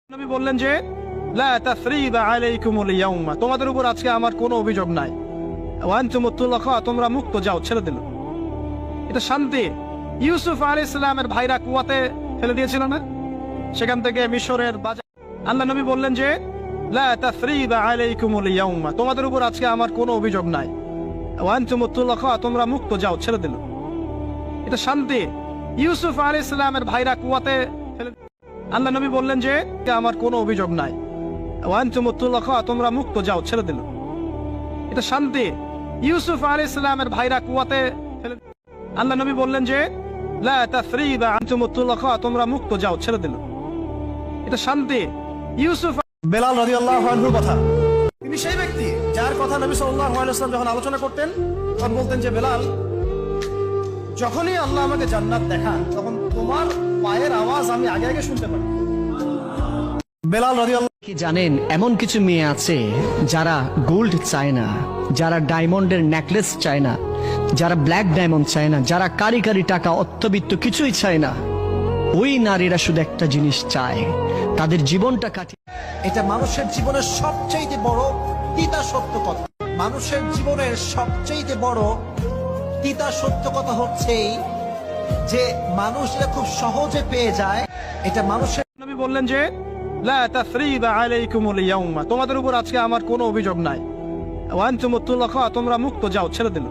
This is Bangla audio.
নবী বললেন যে লা তাসরিবা আলাইকুমুল ইয়াউমা, তোমাদের উপর আজকে আমার কোনো অভিযোগ নাই। ওয়া আনতুমুত তুলাকা, তোমরা মুক্ত, যাও, ছেড়ে দিল। এটা শান্তি। ইউসুফ আলাইহিস সালামের ভাইরা কুয়াতে ফেলে দিয়েছিল না, সেখান থেকে মিশরের বাজার। আল্লাহ নবী বললেন যে লা তাসরিবা আলাইকুমুল ইয়াউমা, তোমাদের উপর আজকে আমার কোনো অভিযোগ নাই। ওয়া আনতুমুত তুলাকা, তোমরা মুক্ত, যাও, ছেড়ে দিল। এটা শান্তি। ইউসুফ আলাইহিস সালামের ভাইরা কুয়াতে ফেলে, আল্লাহ নবী বললেন যে আমার কোনো অভিযোগ নাই। ওয়া আনতুমুত তুলাকা, তোমরা মুক্ত, যাও, ছেড়ে দিল। এটা শান্তি। ইউসুফ আলাইহিস সালামের ভাইরা কুয়াতে ফেলে, আল্লাহ নবী বললেন যে লা তাসরিবা আনতুমুত তুলাকা, তোমরা মুক্ত, যাও, ছেড়ে দিল। এটা শান্তি। ইউসুফ। বেলাল রাদিয়াল্লাহু আনহুর কথা, তিনি সেই ব্যক্তি যার কথা নবী সাল্লাল্লাহু আলাইহি ওয়াসাল্লাম যখন আলোচনা করতেন তখন বলতেন যে বেলাল, যখনই আল্লাহ আমাকে জান্নাত দেখান তখন তোমার পায়ের আওয়াজ আমি আগে আগে শুনতে পাই। বেলাল রাদিয়াল্লাহু। কি জানেন, এমন কিছু মেয়ে আছে যারা গোল্ড চায় না, যারা ডায়মন্ডের নেকলেস চায় না, যারা ব্ল্যাক ডায়মন্ড চায় না, যারা কারি কারি টাকা অর্থবিত্ত কিছুই চায় না। ওই নারীরা শুধু একটা জিনিস চায়, তাদের জীবনটা কাটিয়ে। এটা মানুষের জীবনের সবচেয়ে বড় তিতা সত্য কথা। মানুষের জীবনের সবচেয়ে বড় তিতা সত্য কথা হচ্ছে যে মানুষ এটা খুব সহজে পেয়ে যায়। এটা মানুষের। নবী বললেন যে লা তাসরিবা আলাইকুমুল ইয়াউমা, তোমাদের উপর আজকে আমার কোনো অভিযোগ নাই। ওয়া আনতুমুত তুলাকা, তোমরা মুক্ত, যাও, ছেড়ে দিল।